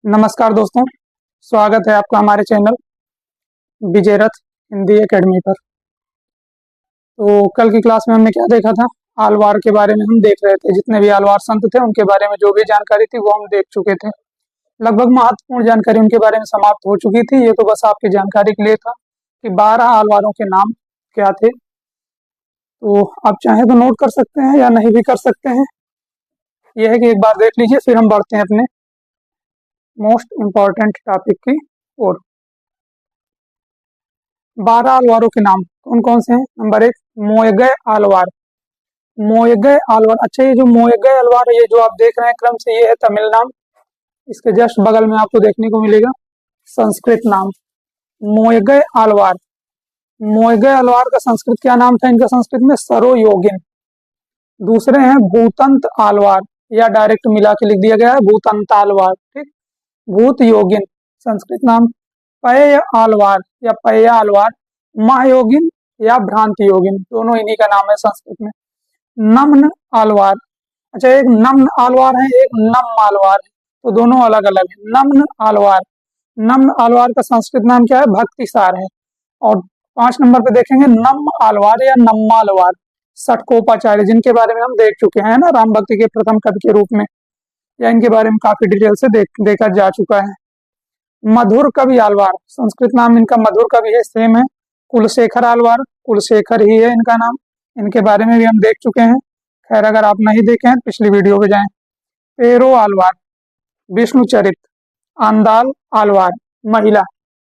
नमस्कार दोस्तों, स्वागत है आपका हमारे चैनल विजय रथ हिंदी एकेडमी पर। तो कल की क्लास में हमने क्या देखा था? आलवार के बारे में हम देख रहे थे। जितने भी आलवार संत थे उनके बारे में जो भी जानकारी थी वो हम देख चुके थे। लगभग महत्वपूर्ण जानकारी उनके बारे में समाप्त हो चुकी थी। ये तो बस आपकी जानकारी के लिए था कि 12 आलवारों के नाम क्या थे। तो आप चाहें तो नोट कर सकते हैं या नहीं भी कर सकते हैं। यह है कि एक बार देख लीजिए, फिर हम बढ़ते हैं अपने मोस्ट इम्पॉर्टेंट टॉपिक की ओर। 12 आलवारों के नाम कौन कौन से हैं? नंबर 1, मोयगय आलवार। मोयगय आलवार, अच्छा, ये जो मोयगय आलवार है, ये जो आप देख रहे हैं क्रम से, ये है तमिल नाम। इसके जस्ट बगल में आपको देखने को मिलेगा संस्कृत नाम, मोयगय आलवार। मोयगय आलवार का संस्कृत क्या नाम था? इनका संस्कृत में सरोयोगिन। दूसरे हैं भूतंत आलवार, या डायरेक्ट मिला के लिख दिया गया है भूतंत आलवार। ठीक, भूत योगिन संस्कृत नाम। पय आलवार या पय आलवार, महायोगिन या भ्रांति योगिन, दोनों इन्हीं का नाम है संस्कृत में। नम्न आलवार, अच्छा, एक नम्न आलवार है, एक नम आलवार है, तो दोनों अलग अलग है। नम्न आलवार, नम्न आलवार का संस्कृत नाम क्या है? भक्तिसार है। और 5 नंबर पे देखेंगे नम आलवार या नम्मालवार, षटकोपाचार्य, जिनके बारे में हम देख चुके हैं ना, राम भक्ति के प्रथम कवि के रूप में, या इनके बारे में काफी डिटेल से देखा जा चुका है। मधुर कवि आलवार, संस्कृत नाम इनका मधुर कवि है, सेम है। कुलशेखर आलवार, कुलशेखर ही है इनका नाम, इनके बारे में भी हम देख चुके हैं। खैर, अगर आप नहीं देखे हैं पिछली वीडियो पे जाएं। पेरो आलवार, विष्णु चरित। आंदाल आलवार, महिला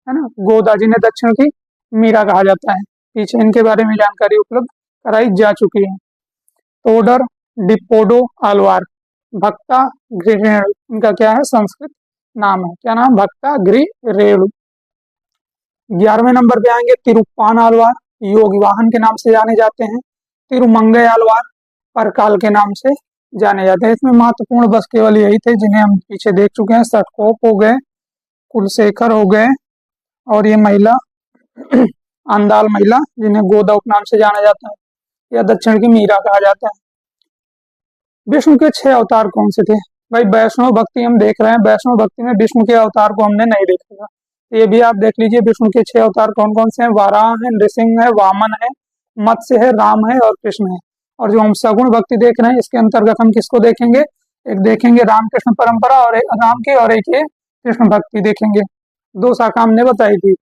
है ना, गोदा जिन्हें दक्षिण की मीरा कहा जाता है, पीछे इनके बारे में जानकारी उपलब्ध कराई जा चुकी है। टोडर डिपोडो आलवार, भक्ता गृहिणी, इनका क्या है? संस्कृत नाम है, क्या नाम? भक्ता गृहिणी। 11वें नंबर पे आएंगे तिरुप्पान आलवार, योग वाहन के नाम से जाने जाते हैं। तिरुमंगय आलवार, परकाल के नाम से जाने जाते हैं। इसमें महत्वपूर्ण बस केवल यही थे जिन्हें हम पीछे देख चुके हैं। सटकोप हो गए, कुलशेखर हो गए, और ये महिला अंदाल महिला, जिन्हें गोदा उपनाम से जाना जाता है, या दक्षिण की मीरा कहा जाता है। विष्णु के 6 अवतार कौन से थे? भाई, वैष्णव भक्ति हम देख रहे हैं, वैष्णव भक्ति में विष्णु के अवतार को हमने नहीं देखा। ये भी आप देख लीजिए, विष्णु के 6 अवतार कौन कौन से हैं? वाराह है, नृसिंह है, वामन है, मत्स्य है, राम है और कृष्ण है। और जो हम सगुण भक्ति देख रहे हैं, इसके अंतर्गत हम किसको देखेंगे? एक देखेंगे रामकृष्ण परंपरा, और एक राम की, और एक ये कृष्ण भक्ति देखेंगे। 2 शाखा हमने बताई थी।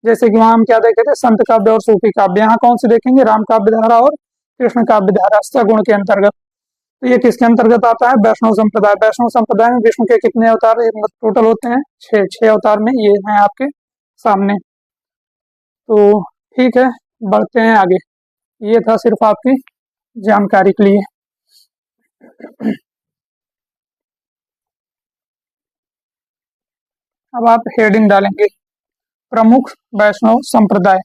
जैसे कि वहां हम क्या देखे थे? संत काव्य और सूफी काव्य। यहाँ कौन से देखेंगे? राम काव्य धारा और कृष्ण काव्य धारा, सगुण के अंतर्गत। तो ये किसके अंतर्गत आता है? वैष्णव संप्रदाय। वैष्णव संप्रदाय में विष्णु के कितने अवतार टोटल होते हैं? 6 अवतार में ये हैं आपके सामने। तो ठीक है, बढ़ते हैं आगे। ये था सिर्फ आपकी जानकारी के लिए। अब आप हेडिंग डालेंगे प्रमुख वैष्णव संप्रदाय।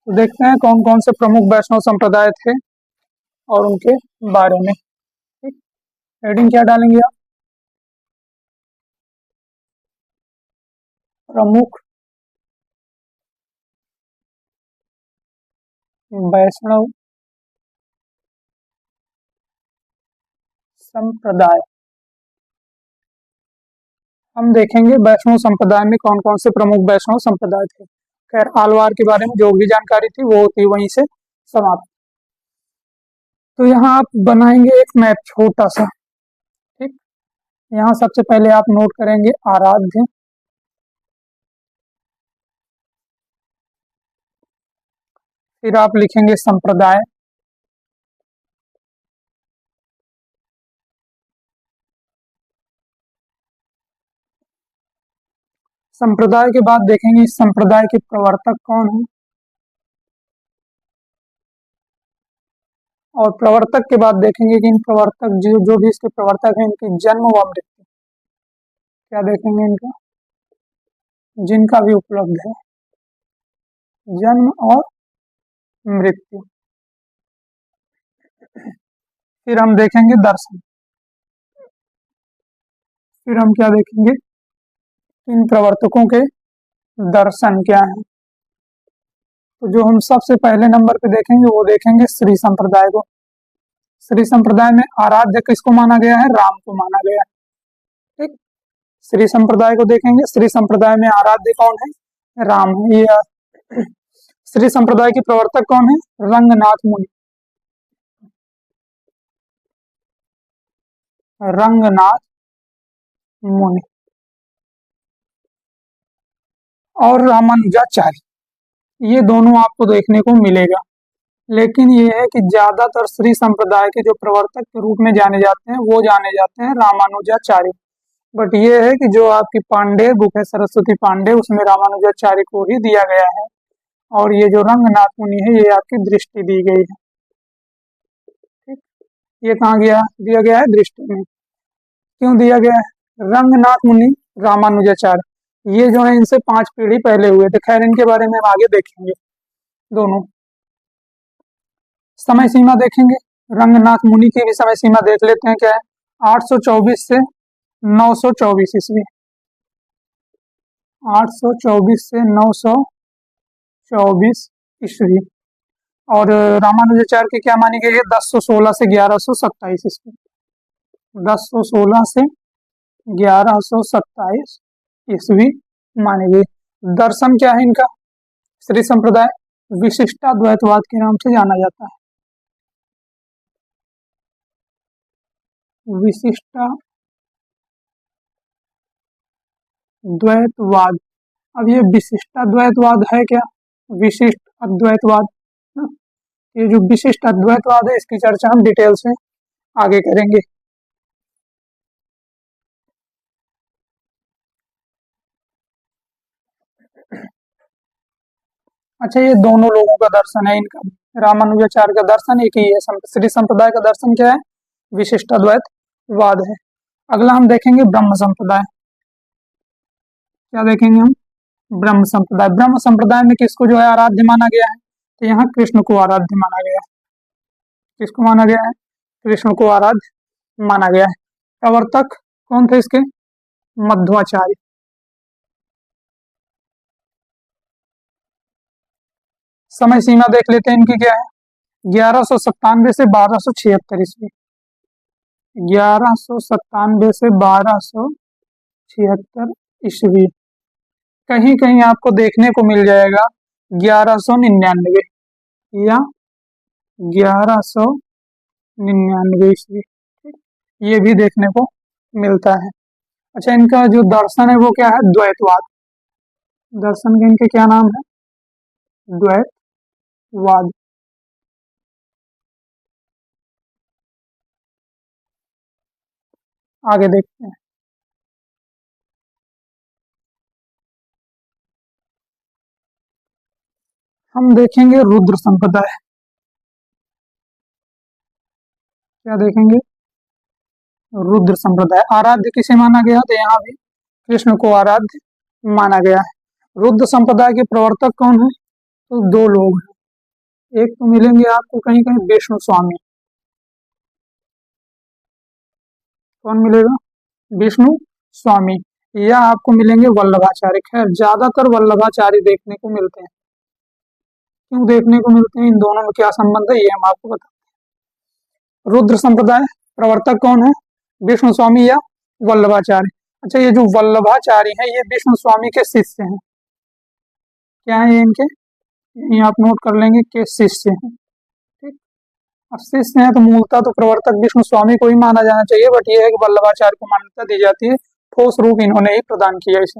तो देखते हैं कौन कौन से प्रमुख वैष्णव संप्रदाय थे और उनके बारे में। ठीक, हेडिंग क्या डालेंगे आप? प्रमुख वैष्णव संप्रदाय। हम देखेंगे वैष्णव संप्रदाय में कौन कौन से प्रमुख वैष्णव संप्रदाय थे। खैर, आलवार के बारे में जो भी जानकारी थी वो थी वहीं से समाप्त। तो यहाँ आप बनाएंगे एक मैप छोटा सा। ठीक, यहाँ सबसे पहले आप नोट करेंगे आराध्य, फिर आप लिखेंगे संप्रदाय, संप्रदाय के बाद देखेंगे इस संप्रदाय के प्रवर्तक कौन है, और प्रवर्तक के बाद देखेंगे कि इन प्रवर्तक जो भी इसके प्रवर्तक हैं, इनकी जन्म व मृत्यु क्या देखेंगे, इनका जिनका भी उपलब्ध है जन्म और मृत्यु। फिर हम देखेंगे दर्शन, फिर हम क्या देखेंगे? इन प्रवर्तकों के दर्शन क्या है। तो जो हम सबसे पहले नंबर पे देखेंगे वो देखेंगे श्री संप्रदाय को। श्री संप्रदाय में आराध्य किसको माना गया है? राम को माना गया है। ठीक, श्री संप्रदाय को देखेंगे, श्री संप्रदाय में आराध्य कौन है? राम है। ये श्री संप्रदाय के प्रवर्तक कौन है? रंगनाथ मुनि। रंगनाथ मुनि और रामानुजाचार्य, ये दोनों आपको देखने को मिलेगा। लेकिन ये है कि ज्यादातर श्री संप्रदाय के जो प्रवर्तक के रूप में जाने जाते हैं वो जाने जाते हैं रामानुजाचार्य। बट ये है कि जो आपकी पांडे बुक है, सरस्वती पांडे, उसमें रामानुजाचार्य को ही दिया गया है। और ये जो रंगनाथ मुनि है ये आपकी दृष्टि दी गई है। ठीक, ये कहाँ गया? दिया गया है दृष्टि में। क्यों दिया गया है? रंगनाथ मुनि, रामानुजाचार्य, ये जो है इनसे 5 पीढ़ी पहले हुए थे। खैर इनके बारे में हम आगे देखेंगे दोनों। समय सीमा देखेंगे, रंगनाथ मुनि की भी समय सीमा देख लेते हैं क्या है। 824 से 924 ईस्वी, 824 से 924 ईस्वी। और रामानुजाचार्य की क्या मानी गई है? 1016 से 1127 ईस्वी, 1016 से 1127 ईस्वी मानी गई। दर्शन क्या है इनका? श्री संप्रदाय विशिष्टाद्वैतवाद के नाम से जाना जाता है। विशिष्टाद्वैतवाद। अब ये विशिष्टाद्वैतवाद है क्या? विशिष्ट अद्वैतवाद। ये जो विशिष्ट अद्वैतवाद है इसकी चर्चा हम डिटेल से आगे करेंगे। अच्छा, ये दोनों लोगों का दर्शन है इनका। रामानुजाचार्य का दर्शन एक ही है, श्री संप्रदाय का दर्शन क्या है? विशिष्ट अद्वैतवाद है। अगला हम देखेंगे ब्रह्म संप्रदाय। क्या देखेंगे हम? ब्रह्म संप्रदाय। ब्रह्म संप्रदाय में किसको जो है आराध्य माना गया है? तो यहाँ कृष्ण को आराध्य माना गया है। किसको माना गया है? कृष्ण को आराध्य माना गया है। प्रवर्तक कौन थे इसके? मध्वाचार्य। समय सीमा देख लेते हैं इनकी क्या है। 1197 से 1276 ईस्वी, 1197 से 1276 ईस्वी। कहीं कहीं आपको देखने को मिल जाएगा 1199 या 1199 ईस्वी। ये भी देखने को मिलता है। अच्छा, इनका जो दर्शन है वो क्या है? द्वैतवाद। दर्शन के इनके क्या नाम है? द्वैतवाद। आगे देखते हैं। हम देखेंगे रुद्र संप्रदाय। क्या देखेंगे? रुद्र संप्रदाय। आराध्य किसे माना गया? तो यहाँ भी कृष्ण को आराध्य माना गया है। रुद्र संप्रदाय के प्रवर्तक कौन है? तो 2 लोग हैं। एक तो मिलेंगे आपको कहीं कहीं विष्णु स्वामी। कौन मिलेगा? विष्णु स्वामी। या आपको मिलेंगे वल्लभाचार्य। खैर ज्यादातर वल्लभाचार्य देखने को मिलते हैं। क्यों देखने को मिलते हैं? इन दोनों में क्या संबंध है ये हम आपको बताते हैं। रुद्र संप्रदाय प्रवर्तक कौन है? विष्णु स्वामी या वल्लभाचार्य। अच्छा, ये जो वल्लभाचार्य है ये विष्णु स्वामी के शिष्य हैं। क्या है इनके? यहीं आप नोट कर लेंगे कि शिष्य हैं। ठीक, अब शिष्य हैं तो मूलतः तो प्रवर्तक विष्णु स्वामी को ही माना जाना चाहिए, बट ये है कि वल्लभाचार्य को मान्यता दी जाती है। ठोस रूप इन्होंने ही प्रदान किया इसे।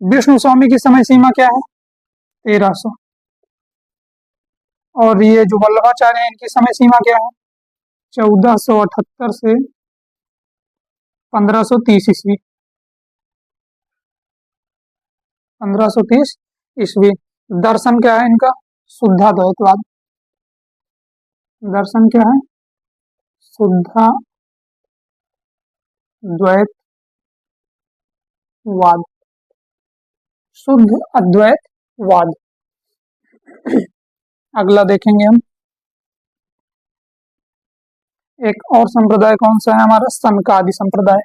विष्णु स्वामी की समय सीमा क्या है? 1300। और ये जो वल्लभाचार्य है इनकी समय सीमा क्या है? 1478 से 1530 ईस्वी, 1530 ईस्वी। दर्शन क्या है इनका? शुद्धाद्वैतवाद। दर्शन क्या है? शुद्धाद्वैतवाद, शुद्ध अद्वैतवाद। अगला देखेंगे हम एक और संप्रदाय कौन सा है हमारा? सनकादि संप्रदाय।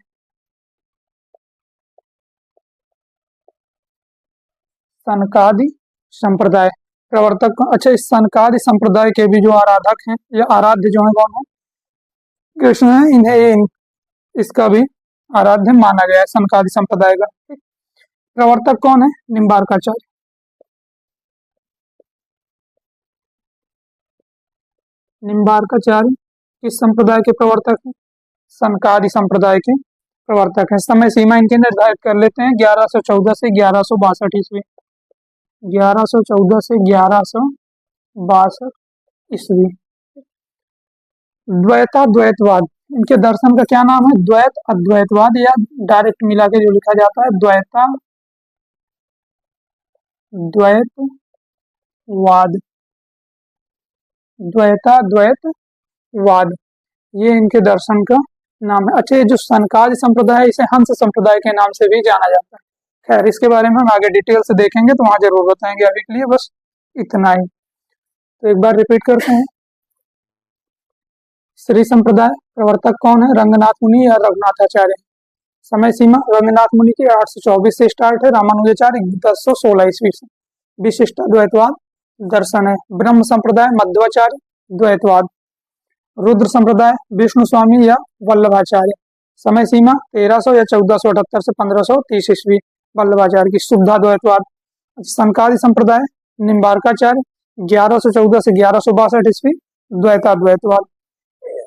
सनकादि संप्रदाय। प्रवर्तक, अच्छा इस सनकादि संप्रदाय के भी जो आराधक हैं या आराध्य जो है कौन है? कृष्ण है। इसका भी आराध्य माना गया है सनकादि संप्रदाय का। प्रवर्तक कौन है? निम्बार्काचार्य। निम्बार्काचार्य किस संप्रदाय के प्रवर्तक हैं? सनकादि संप्रदाय के प्रवर्तक है। समय सीमा इनकी निर्धारित कर लेते हैं, 1114 से 1162 ईस्वी। 1114 से 1162 ईस्वी। द्वैताद्वैतवाद, इनके दर्शन का क्या नाम है? द्वैत अद्वैतवाद, या डायरेक्ट मिला के जो लिखा जाता है द्वैतवाद। द्वैताद्वैतवाद, ये इनके दर्शन का नाम है। अच्छा, ये जो सनकादि संप्रदाय है इसे हंस संप्रदाय के नाम से भी जाना जाता है। खैर, इसके बारे में हम आगे डिटेल से देखेंगे तो वहां जरूर बताएंगे। अभी के लिए बस इतना ही। तो एक बार रिपीट करते हैं। श्री संप्रदाय प्रवर्तक कौन है? रंगनाथ मुनि या रघुनाथाचार्य। समय सीमा रंगनाथ मुनि की 824 से स्टार्ट है, रामानुजाचार्य 1016 ईस्वी से। विशिष्टाद्वैतवाद दर्शन है। ब्रह्म संप्रदाय मध्वाचार्य द्वैतवाद। रुद्र संप्रदाय विष्णु स्वामी या वल्लभाचार्य। समय सीमा 1300 या 1478 से 1530 ईस्वी, वल्लभाचार्य की। शुद्धाद्वैतवाद। सनकादि संप्रदाय निम्बार्काचार्य 1114 से 1162 ईस्वी, द्वैताद्वैतवाद।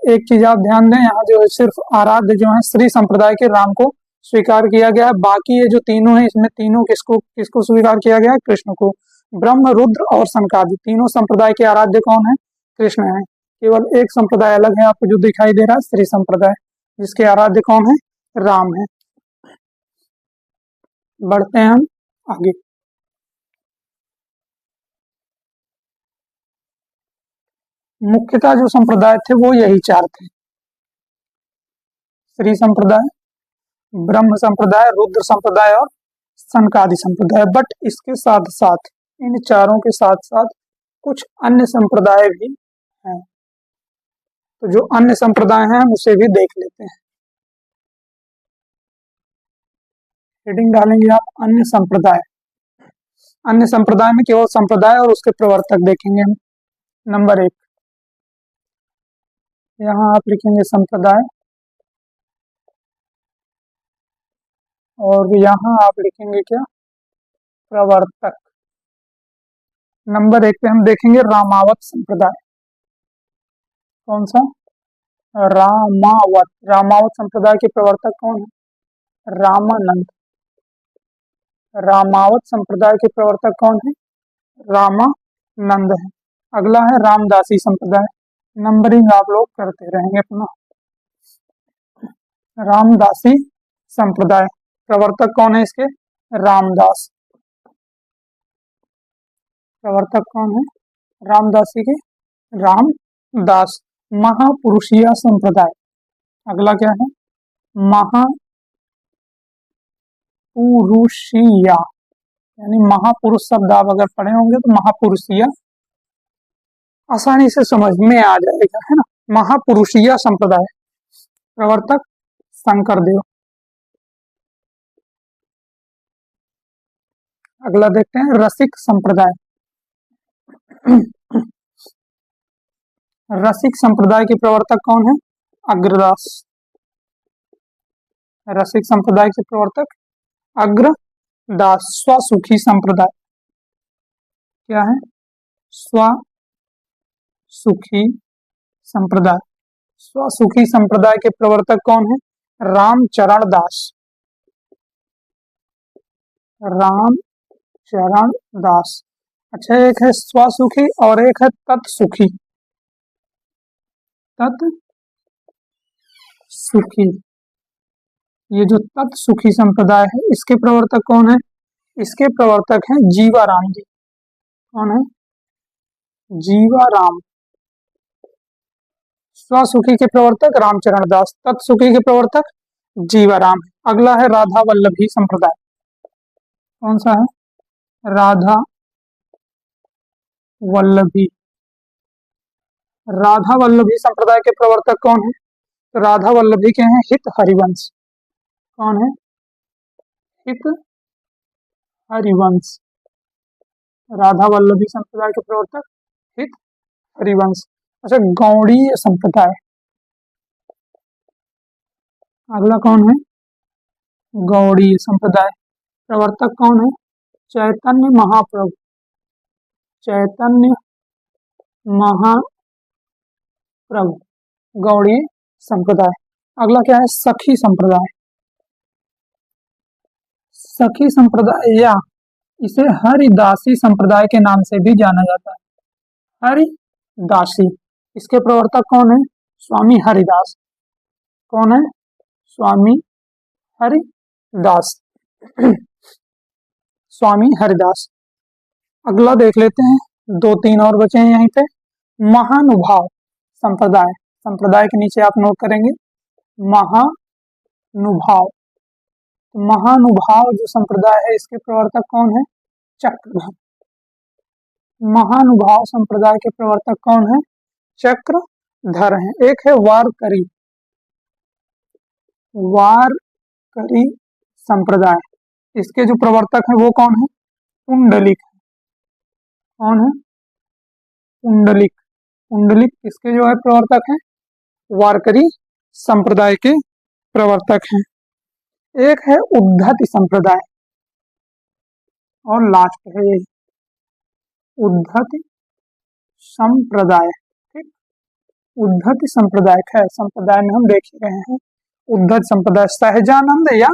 एक चीज आप ध्यान दें, यहाँ जो है सिर्फ आराध्य जो है श्री संप्रदाय के राम को स्वीकार किया गया है। बाकी ये जो तीनों है इसमें तीनों किसको किसको स्वीकार किया गया है? कृष्ण को। ब्रह्म, रुद्र और सनकादि तीनों संप्रदाय के आराध्य कौन है? कृष्ण है। केवल एक संप्रदाय अलग है आपको जो दिखाई दे रहा है, श्री संप्रदाय, जिसके आराध्य कौन है? राम है। बढ़ते हैं हम आगे। मुख्यतः जो संप्रदाय थे वो यही चार थे: श्री संप्रदाय, ब्रह्म संप्रदाय, रुद्र संप्रदाय और सनकादि संप्रदाय। बट इसके साथ साथ, इन चारों के साथ साथ कुछ अन्य संप्रदाय भी हैं। तो जो अन्य संप्रदाय हैं हम उसे भी देख लेते हैं। हेडिंग डालेंगे आप अन्य संप्रदाय। अन्य संप्रदाय में केवल संप्रदाय और उसके प्रवर्तक देखेंगे हम। नंबर 1, यहाँ आप लिखेंगे संप्रदाय और यहाँ आप लिखेंगे क्या? प्रवर्तक। नंबर 1 पे हम देखेंगे रामावत संप्रदाय। कौन सा? रामावत। रामावत संप्रदाय के प्रवर्तक कौन है? रामानंद। रामावत संप्रदाय के प्रवर्तक कौन है? रामानंद है। अगला है रामदासी संप्रदाय। नंबरिंग आप लोग करते रहेंगे अपना। रामदासी संप्रदाय, प्रवर्तक कौन है इसके? रामदास। प्रवर्तक कौन है रामदासी के? रामदास। महापुरुषीय संप्रदाय, अगला क्या है? महापुरुषीय, यानी महापुरुष शब्द आप अगर पढ़े होंगे तो महापुरुषीय आसानी से समझ में आ जाएगा, है ना। महापुरुषीय संप्रदाय, प्रवर्तक शंकरदेव। अगला देखते हैं रसिक संप्रदाय। रसिक संप्रदाय के प्रवर्तक कौन है? अग्रदास। रसिक संप्रदाय के प्रवर्तक अग्रदास। स्वसुखी संप्रदाय क्या है? स्वसुखी संप्रदाय। स्वसुखी संप्रदाय के प्रवर्तक कौन है? रामचरण दास। रामचरण दास। अच्छा, एक है स्वसुखी और एक है तत्सुखी। तत्सुखी, ये जो तत्सुखी संप्रदाय है इसके प्रवर्तक कौन है? इसके प्रवर्तक हैं जीवाराम जी। कौन है? जीवाराम। स्वसुखी के प्रवर्तक रामचरण दास, तत्सुखी के प्रवर्तक जीवाराम। अगला है राधा वल्लभी संप्रदाय। कौन सा है? राधा वल्लभी। राधा वल्लभी संप्रदाय के प्रवर्तक कौन है? तो राधा वल्लभी के हैं हित हरिवंश। कौन है? हित हरिवंश। राधा वल्लभी संप्रदाय के प्रवर्तक हित हरिवंश। अच्छा, गौड़ीय संप्रदाय, अगला कौन है? गौड़ीय संप्रदाय, प्रवर्तक कौन है? चैतन्य महाप्रभु, चैतन्य महाप्रभु, गौड़ीय संप्रदाय। अगला क्या है? सखी संप्रदाय, सखी संप्रदाय या इसे हरिदासी संप्रदाय के नाम से भी जाना जाता है। हरिदासी, इसके प्रवर्तक कौन है? स्वामी हरिदास। कौन है? स्वामी हरिदास। स्वामी हरिदास। अगला देख लेते हैं, 2-3 और बचे हैं यहीं पे। महानुभाव संप्रदाय, संप्रदाय के नीचे आप नोट करेंगे महानुभाव। महानुभाव जो संप्रदाय है इसके प्रवर्तक कौन है? चक्रधर। महानुभाव संप्रदाय के प्रवर्तक कौन है? चक्रधर हैं। एक है वारकरी, वारकरी संप्रदाय, इसके जो प्रवर्तक है वो कौन है? पुंडलिक। कौन है? पुंडलिक। पुंडलिक इसके जो है प्रवर्तक है, वारकरी संप्रदाय के प्रवर्तक हैं। एक है उद्धति संप्रदाय और लास्ट है ये उद्धति संप्रदाय। ठीक, उद्धति संप्रदाय है, संप्रदाय में हम देख ही रहे हैं। उद्धत संप्रदाय सहजानंद या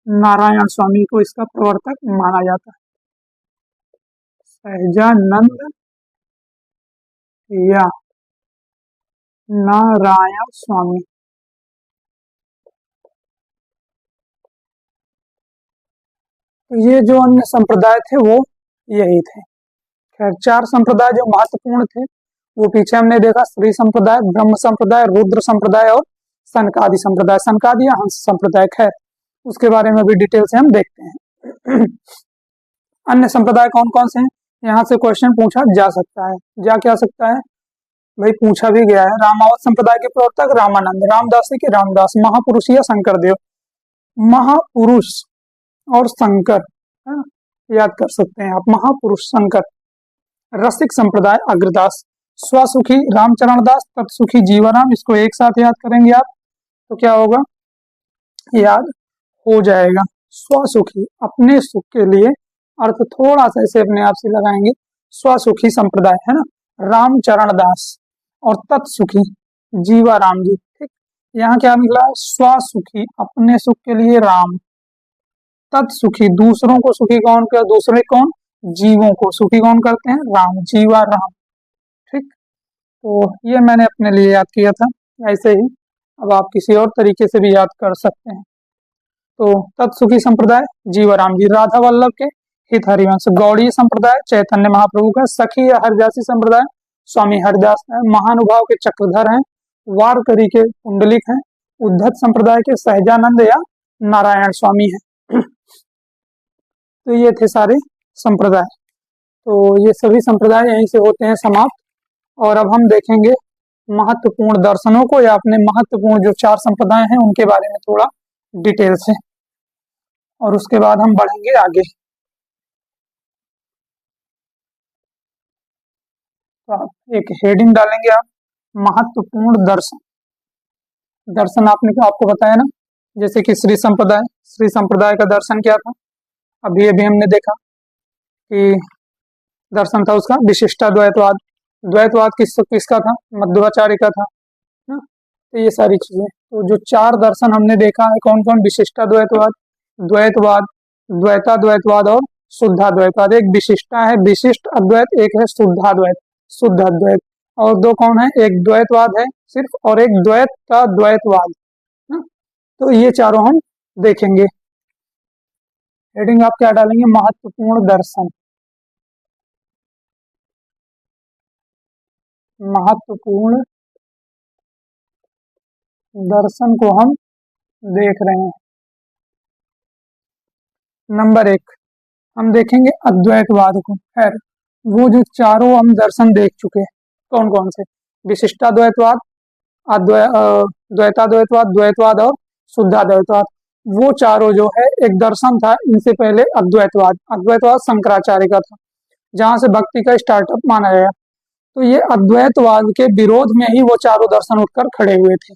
नारायण स्वामी को इसका प्रवर्तक माना जाता है। सहजानंद या नारायण स्वामी। तो ये जो अन्य संप्रदाय थे वो यही थे। खैर, 4 संप्रदाय जो महत्वपूर्ण थे वो पीछे हमने देखा, श्री संप्रदाय, ब्रह्म संप्रदाय, रुद्र संप्रदाय और सनकादि संप्रदाय, सनकादि या हंस संप्रदाय। खैर, उसके बारे में भी डिटेल से हम देखते हैं। अन्य संप्रदाय कौन कौन से हैं? यहाँ से क्वेश्चन पूछा जा सकता है, जा क्या सकता है भाई, पूछा भी गया है। रामावत संप्रदाय के प्रवर्तक रामानंद, रामदासी के रामदास, महापुरुष या शंकरदेव। महापुरुष और शंकर, है ना, याद कर सकते हैं आप, महापुरुष शंकर। रसिक संप्रदाय अग्रदास, स्वसुखी रामचरण दास, तत्सुखी जीवाराम। इसको एक साथ याद करेंगे आप तो क्या होगा? याद हो जाएगा। स्वसुखी, अपने सुख के लिए, अर्थ थोड़ा सा ऐसे अपने आप से लगाएंगे, स्वसुखी संप्रदाय, है ना, रामचरण दास। और तत्सुखी जीवाराम जी। ठीक, यहाँ क्या निकला? स्वसुखी, अपने सुख के लिए राम। तत्सुखी, दूसरों को सुखी कौन कर, दूसरे कौन? जीवों को सुखी कौन करते हैं? राम, जीवाराम। ठीक, तो ये मैंने अपने लिए याद किया था, ऐसे ही अब आप किसी और तरीके से भी याद कर सकते हैं। तो तत्सुखी संप्रदाय जीवाराम जी, राधा वल्लभ के हित हरिवंश। गौड़ीय संप्रदाय चैतन्य महाप्रभु का। सखी या हरिदासी संप्रदाय स्वामी हरिदास है। महानुभाव के चक्रधर हैं। वारकरी के पुंडलिक हैं। उद्धत संप्रदाय के सहजानंद या नारायण स्वामी हैं। तो ये थे सारे संप्रदाय। तो ये सभी संप्रदाय यहीं से होते हैं समाप्त। और अब हम देखेंगे महत्वपूर्ण दर्शनों को, या अपने महत्वपूर्ण जो 4 संप्रदाय हैं उनके बारे में थोड़ा डिटेल से, और उसके बाद हम बढ़ेंगे आगे। तो आप एक हेडिंग डालेंगे, आप महत्वपूर्ण दर्शन। दर्शन आपको बताया ना, जैसे कि श्री संप्रदाय का दर्शन क्या था? अभी हमने देखा कि दर्शन था उसका विशिष्टाद्वैतवाद। द्वैतवाद किसका था? मध्वाचार्य का था ना। तो ये सारी चीजें, तो जो 4 दर्शन हमने देखा है कौन कौन? विशिष्टाद्वैतवाद, द्वैतवाद, द्वैताद्वैतवाद और शुद्धाद्वैतवाद। एक विशिष्टा है विशिष्ट अद्वैत, एक है शुद्धाद्वैत शुद्ध अद्वैत, और 2 कौन है? एक द्वैतवाद है सिर्फ, और एक द्वैत का द्वैतवाद ना। तो ये चारों हम देखेंगे। हेडिंग आप क्या डालेंगे? महत्वपूर्ण दर्शन। महत्वपूर्ण दर्शन को हम देख रहे हैं। नंबर 1 हम देखेंगे अद्वैतवाद को। खैर, वो जो चारों हम दर्शन देख चुके हैं, कौन कौन से? विशिष्टाद्वैतवाद, द्वैताद्वैतवाद, द्वैतवाद और शुद्धाद्वैतवाद। वो चारों जो है एक दर्शन था। इनसे पहले अद्वैतवाद शंकराचार्य का था। जहाँ से भक्ति का स्टार्टअप माना गया। तो ये अद्वैतवाद के विरोध में ही वो चारों दर्शन उठकर खड़े हुए थे।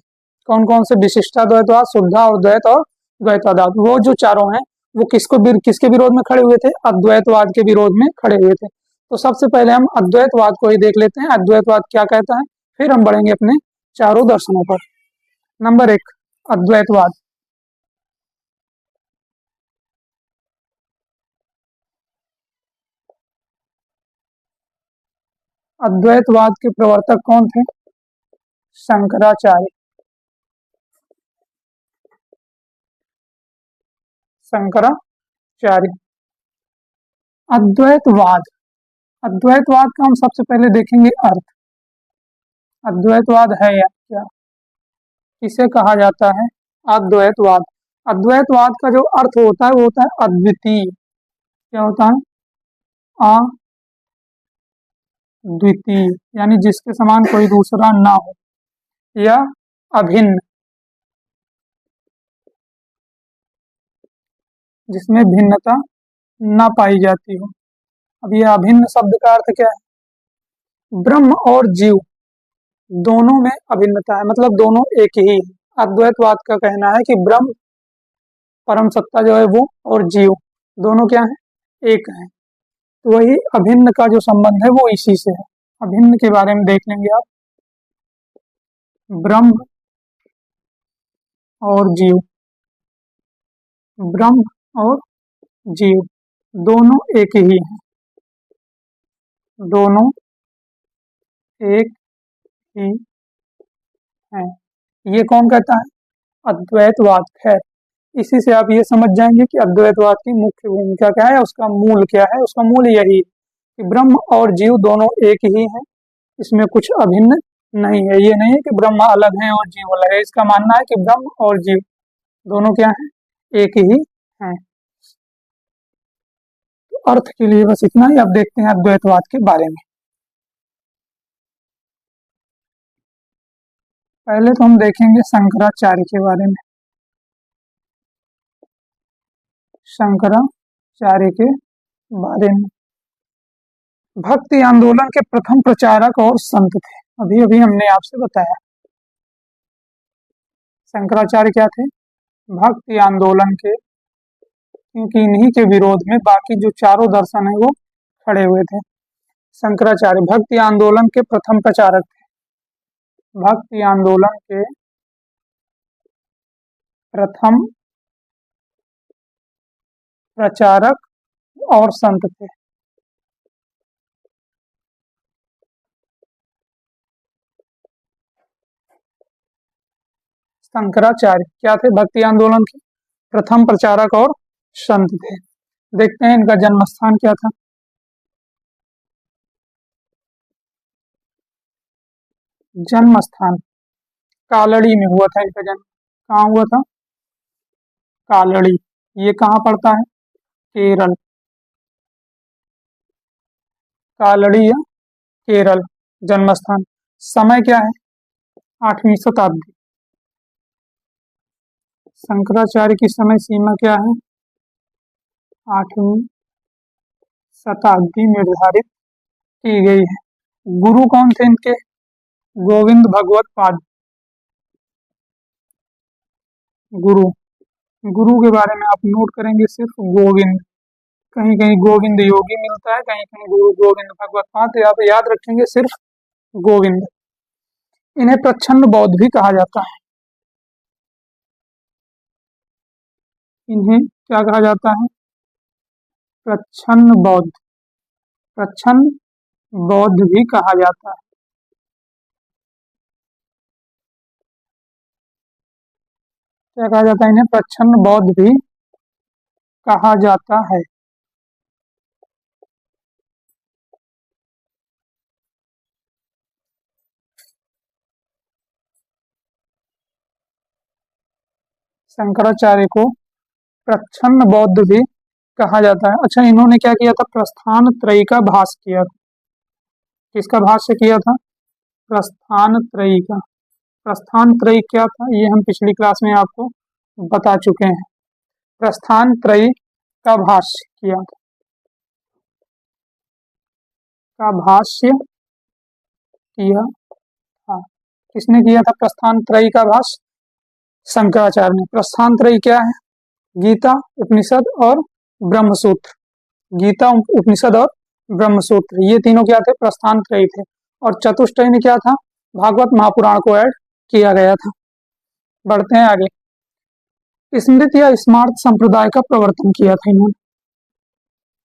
कौन कौन से? विशिष्टाद्वैतवाद, शुद्धाद्वैत और द्वैताद्वैत। वो जो चारों हैं वो किसके विरोध में खड़े हुए थे? अद्वैतवाद के विरोध में खड़े हुए थे। तो सबसे पहले हम अद्वैतवाद को ही देख लेते हैं, अद्वैतवाद क्या कहता है, फिर हम बढ़ेंगे अपने चारों दर्शनों पर। नंबर 1, अद्वैतवाद। अद्वैतवाद के प्रवर्तक कौन थे? शंकराचार्य। शंकराचार्य। अद्वैतवाद, अद्वैतवाद का हम सबसे पहले देखेंगे अर्थ। अद्वैतवाद है या क्या, किसे कहा जाता है? अद्वैतवाद। अद्वैतवाद का जो अर्थ होता है वो होता है अद्वितीय। क्या होता है? अद्वितीय, यानी जिसके समान कोई दूसरा ना हो, या अभिन्न, जिसमें भिन्नता ना पाई जाती हो। अब ये अभिन्न शब्द का अर्थ क्या है? ब्रह्म और जीव दोनों में अभिन्नता है, मतलब दोनों एक ही है। अद्वैतवाद का कहना है कि ब्रह्म, परम सत्ता जो है वो, और जीव दोनों क्या है? एक है। तो वही अभिन्न का जो संबंध है वो इसी से है। अभिन्न के बारे में देख लेंगे आप। ब्रह्म और जीव, ब्रह्म और जीव दोनों एक ही हैं, दोनों एक ही हैं। ये कौन कहता है? अद्वैतवाद। खैर, इसी से आप ये समझ जाएंगे कि अद्वैतवाद की मुख्य भूमिका क्या है, उसका मूल क्या है। उसका मूल यही कि ब्रह्म और जीव दोनों एक ही हैं, इसमें कुछ अभिन्न नहीं है। ये नहीं है कि ब्रह्म अलग है और जीव अलग है। इसका मानना है कि ब्रह्म और जीव दोनों क्या हैं? एक ही हैं। तो अर्थ के लिए बस इतना ही। अब देखते हैं अद्वैतवाद के बारे में। पहले तो हम देखेंगे शंकराचार्य के बारे में। शंकराचार्य के बारे में, भक्ति आंदोलन के प्रथम प्रचारक और संत थे। अभी अभी हमने आपसे बताया शंकराचार्य क्या थे? भक्ति आंदोलन के, क्योंकि इन्हीं के विरोध में बाकी जो चारों दर्शन है वो खड़े हुए थे। शंकराचार्य भक्ति आंदोलन के प्रथम प्रचारक थे। भक्ति आंदोलन के प्रथम प्रचारक और संत थे। शंकराचार्य क्या थे? भक्ति आंदोलन के प्रथम प्रचारक और संत थे। देखते हैं इनका जन्म स्थान क्या था। जन्म स्थान कालड़ी में हुआ था इनका जन्म। कहाँ हुआ था? कालड़ी। ये कहाँ पड़ता है? केरल। कालड़ी या केरल जन्म स्थान। समय क्या है? 8वीं शताब्दी। शंकराचार्य की समय सीमा क्या है? 8वीं शताब्दी निर्धारित की गई है। गुरु कौन थे इनके? गोविंद भगवत पाद। गुरु, गुरु के बारे में आप नोट करेंगे सिर्फ गोविंद। कहीं कहीं गोविंद योगी मिलता है, कहीं कहीं गुरु गोविंद भगवत पाद। तो आप याद रखेंगे सिर्फ गोविंद। इन्हें प्रच्छन्न बौद्ध भी कहा जाता है। इन्हें क्या कहा जाता है? प्रच्छन्न बौद्ध। प्रच्छन्न बौद्ध भी कहा जाता है। क्या कहा जाता है? इन्हें प्रच्छन्न बौद्ध भी कहा जाता है। शंकराचार्य को प्रच्छन्न बौद्ध भी कहा जाता है। अच्छा, इन्होंने क्या किया था? प्रस्थान त्रयी का भाष्य किया था। किसका भाष्य किया था? प्रस्थान त्रयी का। प्रस्थान त्रयी क्या था ये हम पिछली क्लास में आपको बता चुके हैं। प्रस्थान त्रयी का भाष्य किया था। का भाष्य किया था। किसने किया था प्रस्थान त्रयी का भाष्य? शंकराचार्य ने। प्रस्थान त्रयी क्या है? गीता, उपनिषद और ब्रह्मसूत्र। गीता, उपनिषद और ब्रह्मसूत्र, ये तीनों क्या थे? प्रस्थान त्रयी थे। और चतुष्टय में क्या था? भागवत महापुराण को ऐड किया गया था। बढ़ते हैं आगे। स्मृत या स्मार्त संप्रदाय का प्रवर्तन किया था इन्होंने।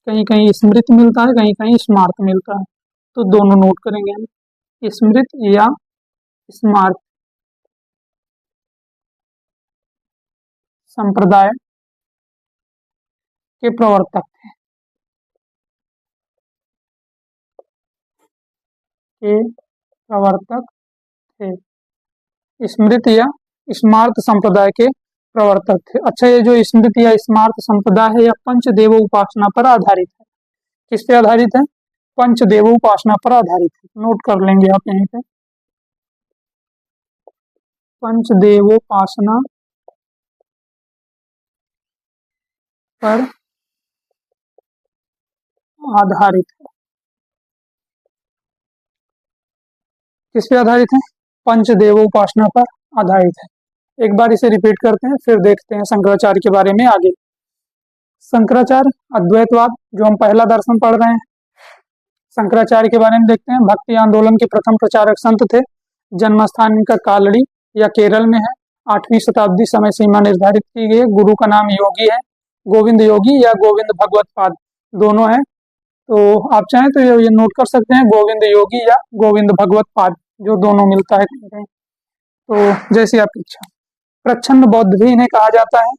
कहीं कहीं स्मृत मिलता है, कहीं कहीं स्मार्त मिलता है, तो दोनों नोट करेंगे हम। स्मृत या स्मार्त संप्रदाय के प्रवर्तक थे। स्मृत या स्मार्त संप्रदाय के प्रवर्तक थे। अच्छा, ये जो स्मृत या स्मार्त संप्रदाय है, यह पंचदेव उपासना पर आधारित है। किस पे आधारित है? पंचदेव उपासना पर आधारित है। नोट कर लेंगे आप यहीं पे, पंचदेवोपासना पर आधारित है। किस पे आधारित है? पंचदेवोपासना पर आधारित है। एक बार इसे रिपीट करते हैं, फिर देखते हैं शंकराचार्य के बारे में आगे। शंकराचार्य अद्वैतवाद, जो हम पहला दर्शन पढ़ रहे हैं। शंकराचार्य के बारे में देखते हैं। भक्ति आंदोलन के प्रथम प्रचारक संत थे। जन्म स्थान इनका कालड़ी या केरल में है। 8वीं शताब्दी समय सीमा निर्धारित की गई है। गुरु का नाम योगी है, गोविंद योगी या गोविंद भगवत पाद, दोनों है। तो आप चाहें तो ये नोट कर सकते हैं, गोविंद योगी या गोविंद भगवत पाद, जो दोनों मिलता है कहीं कहीं। तो जैसी आपकी इच्छा। प्रच्छन्न बौद्ध भी इन्हें कहा जाता है।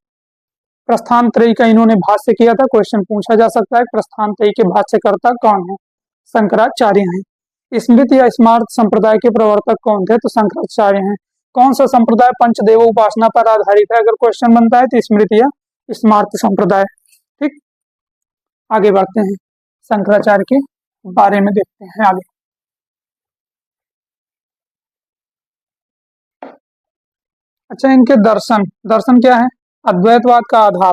प्रस्थान त्रयी का इन्होंने भाष्य किया था। क्वेश्चन पूछा जा सकता है, प्रस्थान त्रयी के भाष्यकर्ता कौन है? शंकराचार्य हैं। स्मृत या स्मार्त संप्रदाय के प्रवर्तक कौन थे? तो शंकराचार्य हैं। कौन सा संप्रदाय पंचदेव उपासना पर आधारित है? अगर क्वेश्चन बनता है तो स्मृत या स्मार्त संप्रदाय। ठीक, आगे बढ़ते हैं, शंकराचार्य के बारे में देखते हैं आगे। अच्छा, इनके दर्शन, दर्शन क्या है? अद्वैतवाद का आधार,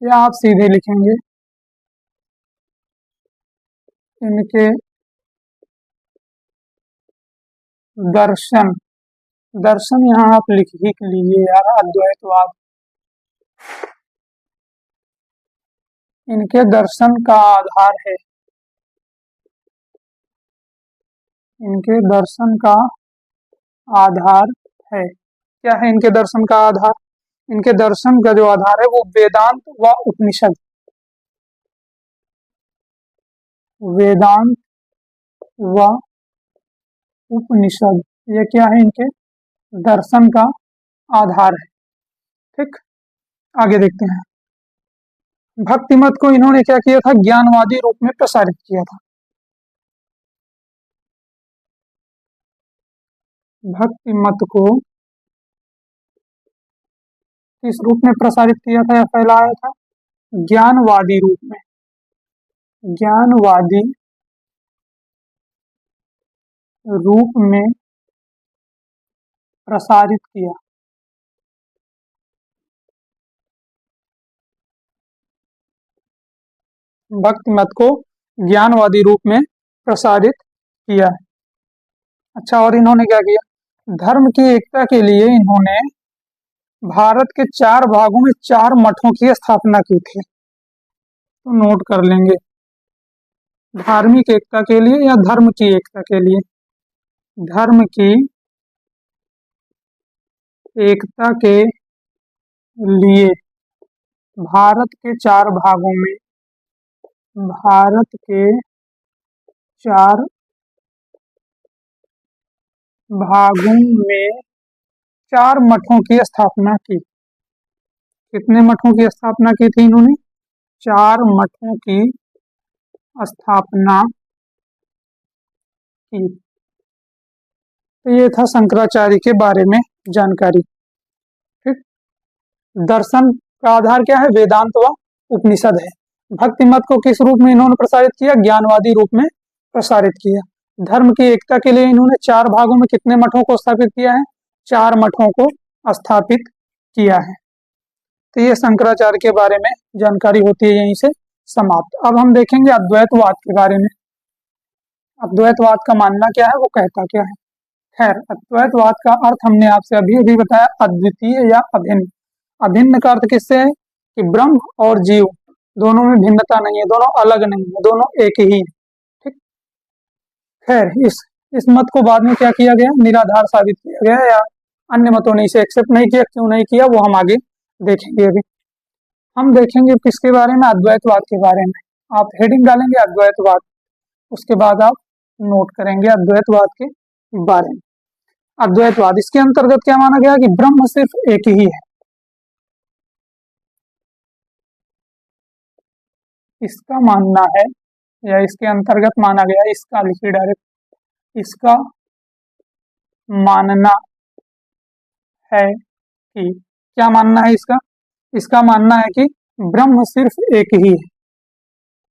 या आप सीधे लिखेंगे इनके दर्शन। दर्शन यहाँ आप लिख ही लीजिए यार, अद्वैतवाद। इनके दर्शन का आधार है, इनके दर्शन का आधार है। क्या है इनके दर्शन का आधार? इनके दर्शन का जो आधार है वो वेदांत व उपनिषद। वेदांत व उपनिषद, ये क्या है? इनके दर्शन का आधार है। ठीक, आगे देखते हैं। भक्ति मत को इन्होंने क्या किया था? ज्ञानवादी रूप में प्रसारित किया था। भक्ति मत को किस रूप में प्रसारित किया था या फैलाया था? ज्ञानवादी रूप में। ज्ञानवादी रूप में प्रसारित किया। भक्ति मत को ज्ञानवादी रूप में प्रसारित किया। अच्छा, और इन्होंने क्या किया? धर्म की एकता के लिए इन्होंने भारत के 4 भागों में 4 मठों की स्थापना की थी। तो नोट कर लेंगे, धार्मिक एकता के लिए या धर्म की एकता के लिए? धर्म की एकता के लिए भारत के 4 भागों में, भारत के 4 भागों में 4 मठों की स्थापना की। कितने मठों की स्थापना की थी इन्होंने? 4 मठों की स्थापना की। तो ये था शंकराचार्य के बारे में जानकारी। ठीक, दर्शन का आधार क्या है? वेदांत व उपनिषद है। भक्ति मत को किस रूप में इन्होंने प्रसारित किया? ज्ञानवादी रूप में प्रसारित किया। धर्म की एकता के लिए इन्होंने 4 भागों में कितने मठों को स्थापित किया है? 4 मठों को स्थापित किया है। तो ये शंकराचार्य के बारे में जानकारी होती है यहीं से समाप्त। अब हम देखेंगे अद्वैतवाद के बारे में। अद्वैतवाद का मानना क्या है, वो कहता क्या है। खैर, अद्वैतवाद का अर्थ हमने आपसे अभी अभी बताया, अद्वितीय या अभिन्न। अभिन्न का अर्थ किससे है कि ब्रह्म और जीव दोनों में भिन्नता नहीं है, दोनों अलग नहीं है, दोनों एक ही है। ठीक। खैर, इस मत को बाद में क्या किया गया, निराधार साबित किया गया, या अन्य मतों ने इसे एक्सेप्ट नहीं किया। क्यों नहीं किया वो हम आगे देखेंगे। अभी हम देखेंगे किसके बारे में, अद्वैतवाद के बारे में। आप हेडिंग डालेंगे अद्वैतवाद, उसके बाद आप नोट करेंगे अद्वैतवाद के बारे में। अद्वैतवाद, इसके अंतर्गत क्या माना गया कि ब्रह्म सिर्फ एक ही है। इसका मानना है, या इसके अंतर्गत माना गया, इसका लिखिए डायरेक्ट, इसका मानना है कि, क्या मानना है इसका, इसका मानना है कि ब्रह्म सिर्फ एक ही है।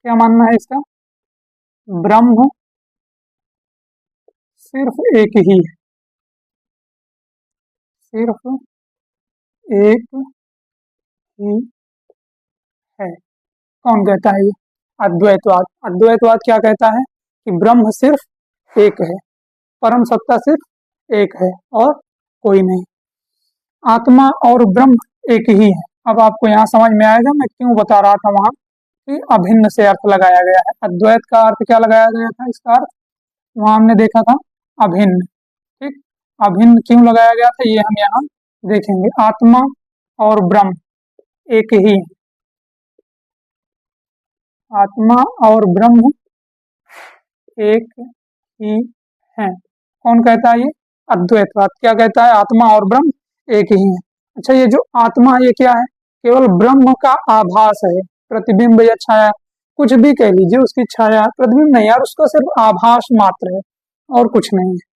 क्या मानना है इसका, ब्रह्म सिर्फ एक ही है, सिर्फ एक ही है। कौन कहता है ये, अद्वैतवाद। अद्वैतवाद क्या कहता है कि ब्रह्म सिर्फ एक है, परम सत्ता सिर्फ एक है और कोई नहीं। आत्मा और ब्रह्म एक ही है। अब आपको यहाँ समझ में आएगा मैं क्यों बता रहा था वहां कि अभिन्न से अर्थ लगाया गया है। अद्वैत का अर्थ क्या लगाया गया था, इसका अर्थ वहां हमने देखा था अभिन्न। ठीक, अभिन्न क्यों लगाया गया था ये हम यहाँ देखेंगे। आत्मा और ब्रह्म एक ही, आत्मा और ब्रह्म एक ही है। कौन कहता है ये, अद्वैतवाद। क्या कहता है, आत्मा और ब्रह्म एक ही है। अच्छा, ये जो आत्मा है ये क्या है, केवल ब्रह्म का आभास है, प्रतिबिंब या छाया, कुछ भी कह लीजिए, उसकी छाया प्रतिबिंब नहीं यार, उसका सिर्फ आभास मात्र है और कुछ नहीं है।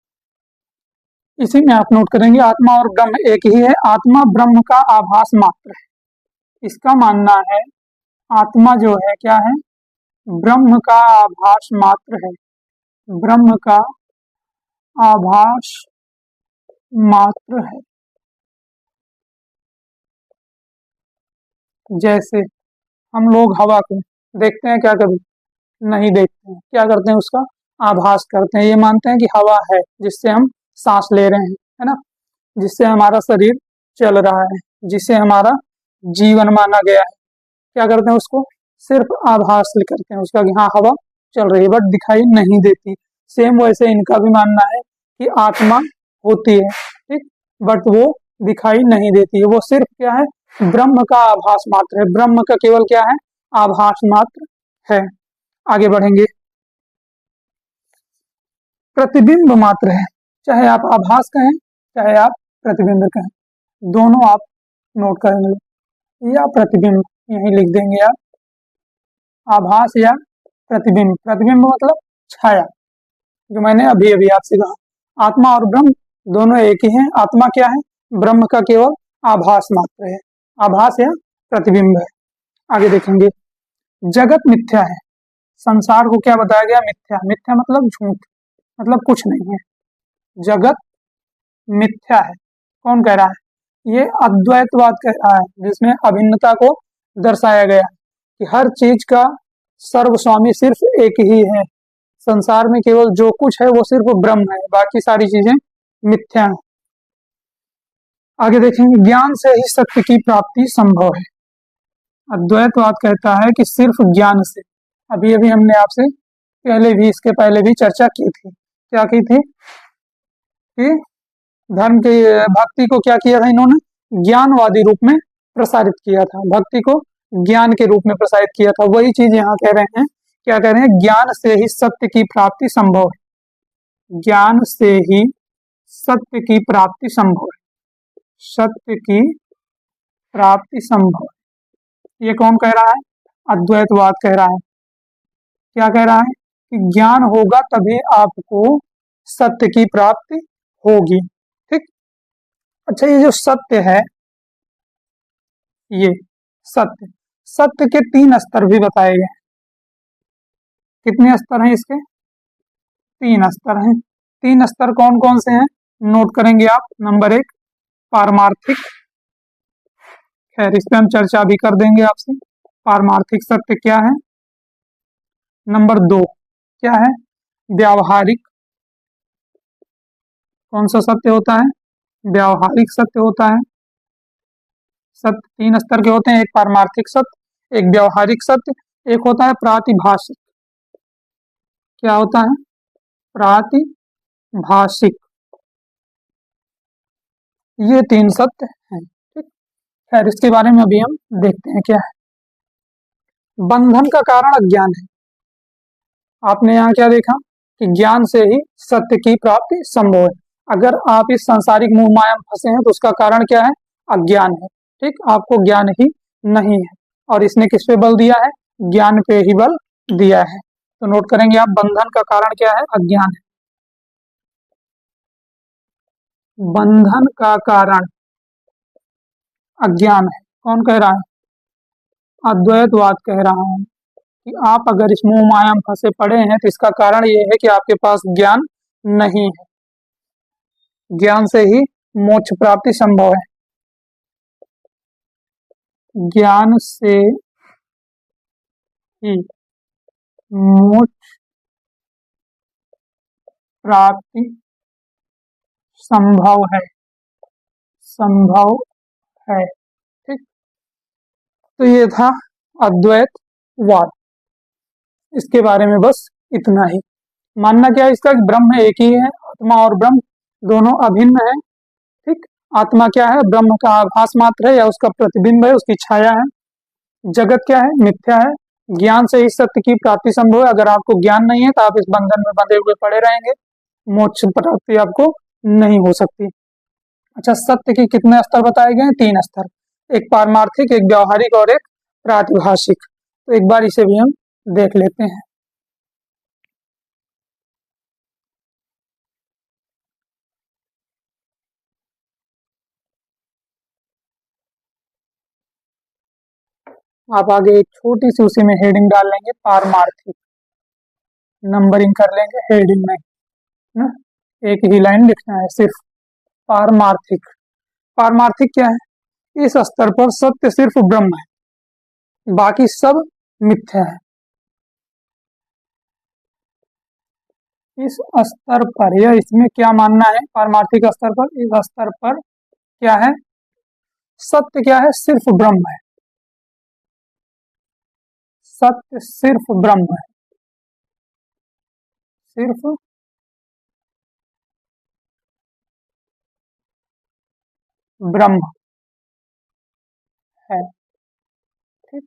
इसी में आप नोट करेंगे, आत्मा और ब्रह्म एक ही है, आत्मा ब्रह्म का आभास मात्र है। इसका मानना है आत्मा जो है क्या है, ब्रह्म का आभास मात्र है, ब्रह्म का आभास मात्र है। जैसे हम लोग हवा को देखते हैं क्या, कभी नहीं देखते हैं, क्या करते हैं, उसका आभास करते हैं, ये मानते हैं कि हवा है जिससे हम सांस ले रहे हैं, है ना, जिससे हमारा शरीर चल रहा है, जिससे हमारा जीवन माना गया है। क्या करते हैं, उसको सिर्फ आभास करते हैं उसका कि हाँ हवा चल रही है, बट दिखाई नहीं देती। सेम वैसे इनका भी मानना है कि आत्मा होती है, ठीक, बट वो दिखाई नहीं देती है, वो सिर्फ क्या है, ब्रह्म का आभास मात्र है, ब्रह्म का केवल क्या है, आभास मात्र है। आगे बढ़ेंगे, प्रतिबिंब मात्र है, चाहे आप आभास कहें चाहे आप प्रतिबिंब कहें, दोनों आप नोट करेंगे, या प्रतिबिंब यही लिख देंगे आप, आभास या प्रतिबिंब। प्रतिबिंब मतलब छाया, जो मैंने अभी अभी आपसे कहा। आत्मा और ब्रह्म दोनों एक ही हैं, आत्मा क्या है, ब्रह्म का केवल आभास मात्र है, आभास या प्रतिबिंब है। आगे देखेंगे, जगत मिथ्या है, संसार को क्या बताया गया, मिथ्या। मिथ्या मतलब झूठ, मतलब कुछ नहीं है, जगत मिथ्या है। कौन कह रहा है, ये अद्वैतवाद कह रहा है, जिसमें अभिन्नता को दर्शाया गया कि हर चीज का सर्वस्वामी सिर्फ एक ही है, संसार में केवल जो कुछ है वो सिर्फ ब्रह्म है, बाकी सारी चीजें मिथ्या हैं। आगे देखेंगे, ज्ञान से ही सत्य की प्राप्ति संभव है। अद्वैतवाद कहता है कि सिर्फ ज्ञान से, अभी अभी हमने आपसे पहले भी, इसके पहले भी चर्चा की थी, क्या की थी कि धर्म की भक्ति को क्या किया था इन्होंने, ज्ञानवादी रूप में प्रसारित किया था, भक्ति को ज्ञान के रूप में प्रसारित किया था। वही चीज यहाँ कह रहे हैं, क्या कह रहे हैं, ज्ञान से ही सत्य की प्राप्ति संभव है, ज्ञान से ही सत्य की प्राप्ति संभव है, सत्य की प्राप्ति संभव है। ये कौन कह रहा है, अद्वैतवाद कह रहा है। क्या कह रहा है कि ज्ञान होगा तभी आपको सत्य की प्राप्ति होगी। ठीक, अच्छा, ये जो सत्य है, ये सत्य, सत्य के 3 स्तर भी बताए गए। कितने स्तर हैं इसके, 3 स्तर हैं। 3 स्तर कौन कौन से हैं, नोट करेंगे आप। नंबर 1 पारमार्थिक, खैर इस पे हम चर्चा भी कर देंगे आपसे, पारमार्थिक सत्य क्या है। नंबर 2 क्या है, व्यावहारिक, कौन सा सत्य होता है? व्यावहारिक सत्य होता है। सत्य तीन स्तर के होते हैं, एक पारमार्थिक सत्य, एक व्यावहारिक सत्य, एक होता है प्रातिभाषिक। क्या होता है? प्रातिभाषिक। ये तीन सत्य हैं। ठीक, खैर इसके बारे में अभी हम देखते हैं क्या है। बंधन का कारण अज्ञान है। आपने यहाँ क्या देखा कि ज्ञान से ही सत्य की प्राप्ति संभव है। अगर आप इस सांसारिक मोह माया में फंसे हैं तो उसका कारण क्या है? अज्ञान है। ठीक, आपको ज्ञान ही नहीं है, और इसने किस पे बल दिया है? ज्ञान पे ही बल दिया है। तो नोट करेंगे आप, बंधन का कारण क्या है? अज्ञान है। बंधन का कारण अज्ञान है। कौन कह रहा है? अद्वैतवाद कह रहा हूं कि आप अगर इस मोह माया में फंसे पड़े हैं तो इसका कारण ये है कि आपके पास ज्ञान नहीं है। ज्ञान से ही मोक्ष प्राप्ति संभव है। ज्ञान से ही मोक्ष प्राप्ति संभव है। संभव है। ठीक, तो ये था अद्वैतवाद। इसके बारे में बस इतना ही। मानना क्या है इसका? कि ब्रह्म एक ही है, आत्मा और ब्रह्म दोनों अभिन्न है। ठीक, आत्मा क्या है? ब्रह्म का आभास मात्र है या उसका प्रतिबिंब है, उसकी छाया है। जगत क्या है? मिथ्या है। ज्ञान से ही सत्य की प्राप्ति संभव है। अगर आपको ज्ञान नहीं है तो आप इस बंधन में बंधे हुए पड़े रहेंगे, मोक्ष प्राप्ति आपको नहीं हो सकती। अच्छा, सत्य के कितने स्तर बताए गए हैं? तीन स्तर, एक पारमार्थिक, एक व्यावहारिक और एक प्रातिभाषिक। तो एक बार इसे भी हम देख लेते हैं। आप आगे एक छोटी सी उसी में हेडिंग डाल लेंगे, पारमार्थिक, नंबरिंग कर लेंगे हेडिंग में ना? एक ही लाइन लिखना है सिर्फ, पारमार्थिक। पारमार्थिक क्या है? इस स्तर पर सत्य सिर्फ ब्रह्म है, बाकी सब मिथ्या है। इस स्तर पर या इसमें क्या मानना है? पारमार्थिक स्तर पर, इस स्तर पर क्या है? सत्य क्या है? सिर्फ ब्रह्म है। सत्य सिर्फ ब्रह्म है। सिर्फ ब्रह्म है। ठीक,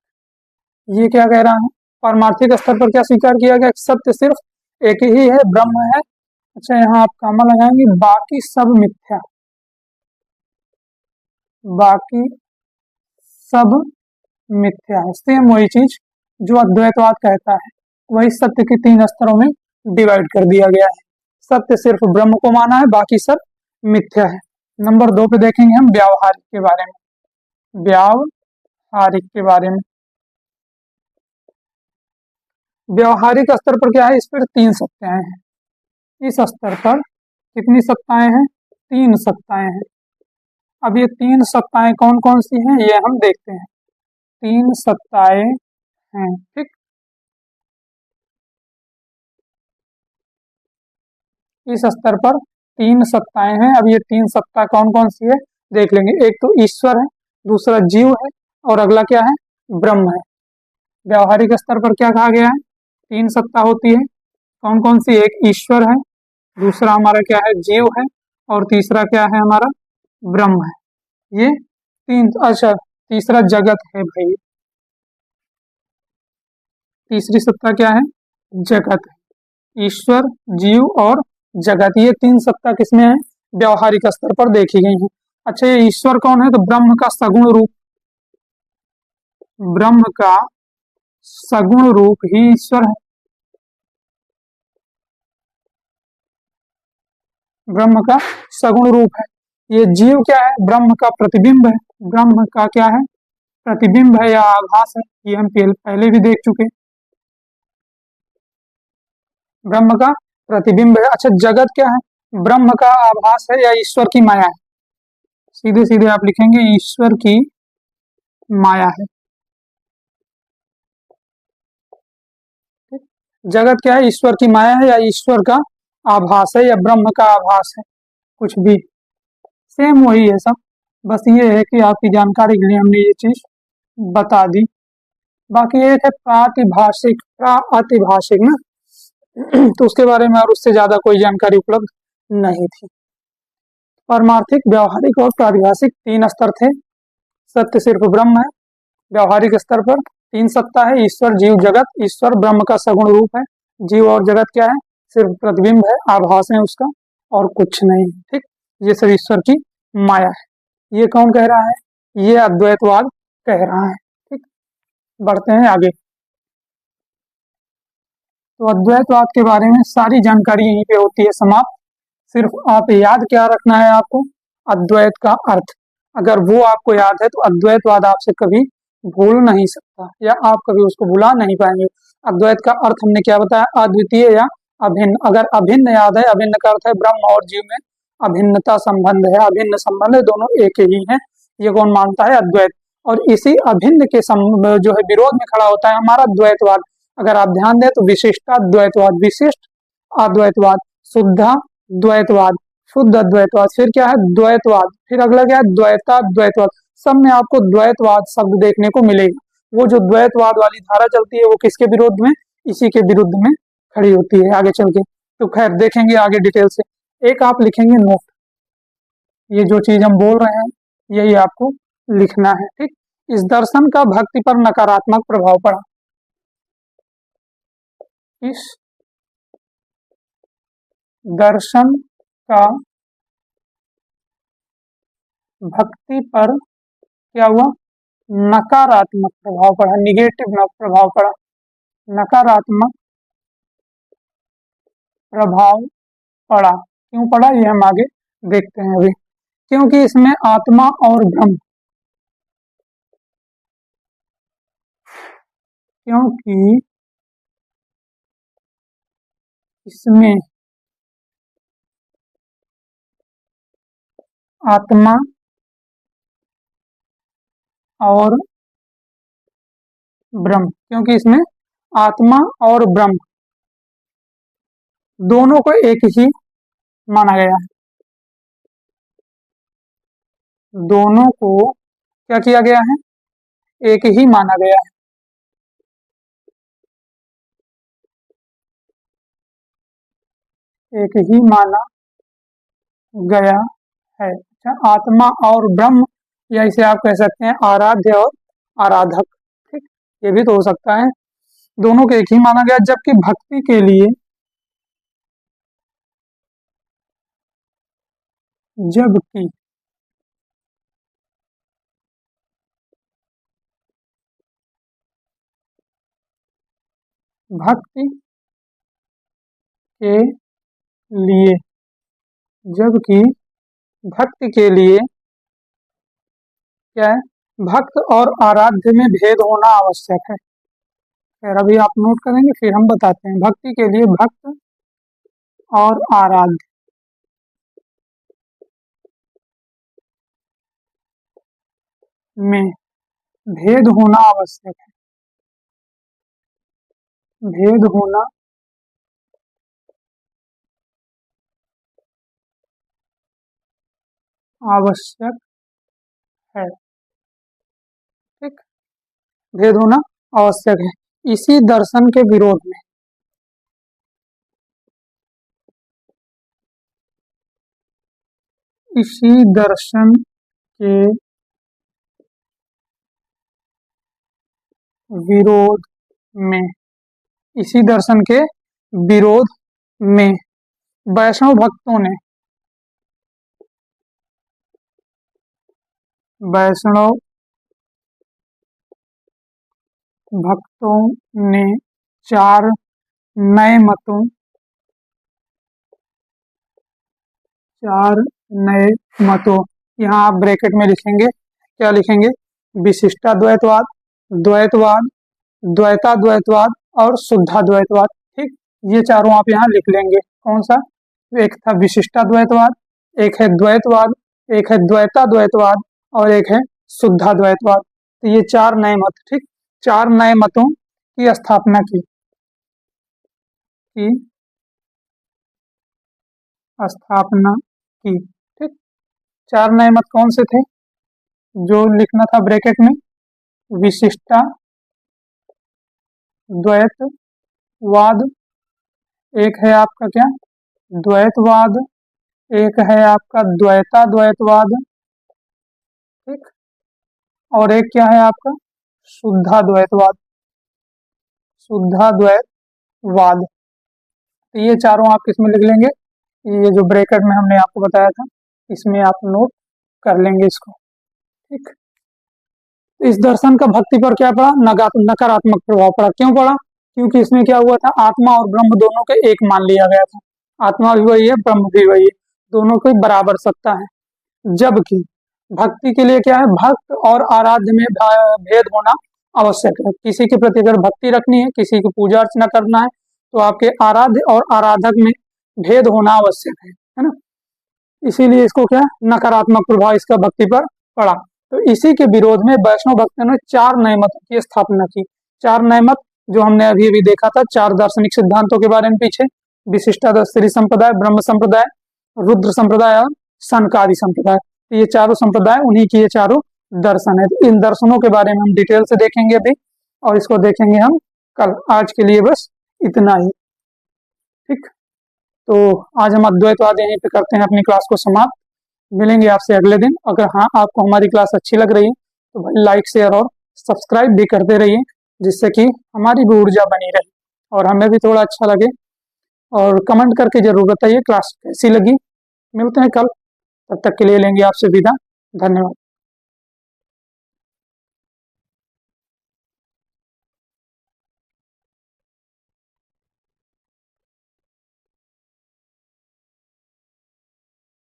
ये क्या कह रहा है? पारमार्थिक स्तर पर क्या स्वीकार किया गया? सत्य सिर्फ एक ही है, ब्रह्म है। अच्छा, यहाँ आप कामा लगाएंगे, बाकी सब मिथ्या। बाकी सब मिथ्या है। सेम वही चीज जो अद्वैतवाद कहता है, वही सत्य के तीन स्तरों में डिवाइड कर दिया गया है। सत्य सिर्फ ब्रह्म को माना है, बाकी सब मिथ्या है। नंबर 2 पे देखेंगे हम व्यावहारिक के बारे में। व्यावहारिक के बारे में, व्यावहारिक स्तर पर क्या है? इस पर तीन सत्ताएं हैं। इस स्तर पर कितनी सत्ताएं हैं? तीन सत्ताएं हैं। अब ये तीन सत्ताएं कौन कौन सी हैं ये हम देखते हैं। तीन सत्ताएं हैं। ठीक, इस स्तर पर तीन सत्ताएं हैं। अब ये तीन सत्ता कौन कौन सी है देख लेंगे। एक तो ईश्वर है, दूसरा जीव है, और अगला क्या है? ब्रह्म है। व्यावहारिक स्तर पर क्या कहा गया है? तीन सत्ता होती है। कौन कौन सी? एक ईश्वर है, दूसरा हमारा क्या है? जीव है, और तीसरा क्या है? हमारा ब्रह्म है। ये तीन। अच्छा, तीसरा जगत है भाई। तीसरी सत्ता क्या है? जगत है। ईश्वर, जीव और जगत, ये तीन सत्ता किसमें है? व्यावहारिक स्तर पर देखी गई है। अच्छा, ये ईश्वर कौन है? तो ब्रह्म का सगुण रूप। ब्रह्म का सगुण रूप ही ईश्वर है। ब्रह्म का सगुण रूप है। ये जीव क्या है? ब्रह्म का प्रतिबिंब है। ब्रह्म का क्या है? प्रतिबिंब है या आभास है। ये हम पहले भी देख चुके। ब्रह्म का प्रतिबिंब है। अच्छा, जगत क्या है? ब्रह्म का आभास है या ईश्वर की माया है। सीधे सीधे आप लिखेंगे ईश्वर की माया है। ठीक? जगत क्या है? ईश्वर की माया है या ईश्वर का आभास है या ब्रह्म का आभास है, कुछ भी सेम वही है सब। बस ये है कि आपकी जानकारी के लिए हमने ये चीज बता दी। बाकी एक है प्रातिभाषिक, प्रातिभाषिक ना तो उसके बारे में और उससे ज्यादा कोई जानकारी उपलब्ध नहीं थी। परमार्थिक, व्यवहारिक और प्रातिभाषिक तीन स्तर थे। सत्य सिर्फ ब्रह्म है। व्यवहारिक स्तर पर तीन सत्ता है, ईश्वर, जीव, जगत। ईश्वर ब्रह्म का सगुण रूप है। जीव और जगत क्या है? सिर्फ प्रतिबिंब है, आभास है उसका, और कुछ नहीं है। ठीक, ये सब ईश्वर की माया है। ये कौन कह रहा है? ये अद्वैतवाद कह रहा है। ठीक, बढ़ते हैं आगे। तो अद्वैतवाद के बारे में सारी जानकारी यहीं पे होती है समाप्त। सिर्फ आप याद क्या रखना है आपको? अद्वैत का अर्थ। अगर वो आपको याद है तो अद्वैतवाद आपसे कभी भूल नहीं सकता, या आप कभी उसको भुला नहीं पाएंगे। अद्वैत का अर्थ हमने क्या बताया? अद्वितीय या अभिन्न। अगर अभिन्न याद है, अभिन्न का अर्थ है ब्रह्म और जीव में अभिन्नता संबंध है, अभिन्न संबंध है, दोनों एक ही हैं। ये कौन मानता है? अद्वैत। और इसी अभिन्न के जो है विरोध में खड़ा होता है हमारा द्वैतवाद। अगर आप ध्यान दें तो विशिष्टाद्वैतवाद, विशिष्ट अद्वैतवाद, शुद्ध द्वैतवाद, शुद्ध अद्वैतवाद, फिर क्या है? द्वैतवाद, फिर अगला क्या है? द्वैताद्वैतवाद। सब में आपको द्वैतवाद शब्द देखने को मिलेगा। वो जो द्वैतवाद वाली धारा चलती है वो किसके विरुद्ध में? इसी के विरुद्ध में खड़ी होती है आगे चल के। तो खैर देखेंगे आगे डिटेल से। एक आप लिखेंगे नोट, ये जो चीज हम बोल रहे हैं यही आपको लिखना है। ठीक, इस दर्शन का भक्ति पर नकारात्मक प्रभाव पड़ा। इस दर्शन का भक्ति पर क्या हुआ? नकारात्मक प्रभाव पड़ा, निगेटिव प्रभाव पड़ा, नकारात्मक प्रभाव पड़ा। क्यों पड़ा ये हम आगे देखते हैं अभी। क्योंकि इसमें आत्मा और ब्रह्म, क्योंकि इसमें आत्मा और ब्रह्म, क्योंकि इसमें आत्मा और ब्रह्म दोनों को एक ही माना गया है। दोनों को क्या किया गया है? एक ही माना गया है। एक ही माना गया है। अच्छा, आत्मा और ब्रह्म, या इसे आप कह सकते हैं आराध्य और आराधक। ठीक, ये भी तो हो सकता है। दोनों को एक ही माना गया, जबकि भक्ति के लिए, जबकि भक्ति के लिए, जबकि भक्ति के लिए क्या है? भक्त और आराध्य में भेद होना आवश्यक है। खैर अभी आप नोट करेंगे फिर हम बताते हैं। भक्ति के लिए भक्त और आराध्य में भेद होना आवश्यक है। भेद होना आवश्यक है। ठीक, भेद होना आवश्यक है। इसी दर्शन के विरोध में, इसी दर्शन के विरोध में, इसी दर्शन के विरोध में वैष्णव भक्तों ने, वैष्णव भक्तों ने चार नए मतों, चार नए मतों, यहाँ आप ब्रैकेट में लिखेंगे, क्या लिखेंगे? विशिष्टाद्वैतवाद, द्वैतवाद, द्वैताद्वैतवाद और शुद्धाद्वैतवाद। ठीक, ये चारों आप यहाँ लिख लेंगे। कौन सा? एक था विशिष्टाद्वैतवाद, एक है द्वैतवाद, एक है द्वैताद्वैतवाद और एक है शुद्धाद्वैतवाद। तो ये चार नए मत, ठीक, चार नए मतों की स्थापना की। की स्थापना की। ठीक, 4 नए मत कौन से थे जो लिखना था ब्रैकेट में? विशिष्टा द्वैतवाद, एक है आपका क्या, द्वैतवाद, एक है आपका द्वैता द्वैतवाद, ठीक, और एक क्या है आपका शुद्धाद्वैतवाद, शुद्धाद्वैतवाद। तो ये चारों आप किसमें लिख लेंगे? ये जो ब्रैकेट में हमने आपको बताया था इसमें आप नोट कर लेंगे इसको। ठीक, इस दर्शन का भक्ति पर क्या पड़ा? नकारात्मक प्रभाव पड़ा। क्यों पड़ा? क्योंकि इसमें क्या हुआ था, आत्मा और ब्रह्म दोनों को एक मान लिया गया था। आत्मा भी वही है, ब्रह्म भी वही है, दोनों की बराबर सत्ता है। जबकि भक्ति के लिए क्या है, भक्त और आराध्य में भेद होना आवश्यक है। किसी के प्रति अगर भक्ति रखनी है, किसी की पूजा अर्चना करना है, तो आपके आराध्य और आराधक में भेद होना आवश्यक है ना। इसीलिए इसको क्या नकारात्मक प्रभाव इसका भक्ति पर पड़ा। तो इसी के विरोध में वैष्णव भक्तों ने 4 नए मतों की स्थापना की। 4 नए मत जो हमने अभी अभी देखा था, 4 दार्शनिक सिद्धांतों के बारे में पीछे, विशिष्टाद्वैत संप्रदाय, ब्रह्म संप्रदाय, रुद्र संप्रदाय और सनकादि संप्रदाय। ये चारों संप्रदाय, उन्हीं की ये चारों दर्शन है। इन दर्शनों के बारे में हम डिटेल से देखेंगे अभी, और इसको देखेंगे हम कल। आज के लिए बस इतना ही। ठीक, तो आज हम अद्वैतवाद यहीं पे करते हैं अपनी क्लास को समाप्त। मिलेंगे आपसे अगले दिन। अगर हाँ आपको हमारी क्लास अच्छी लग रही है तो भाई लाइक शेयर और सब्सक्राइब भी करते रहिए, जिससे कि हमारी भी ऊर्जा बनी रहे और हमें भी थोड़ा अच्छा लगे। और कमेंट करके जरूर बताइए क्लास कैसी लगी। मिलते हैं कल, तब तक के लिए लेंगे आपसे विदा। धन्यवाद।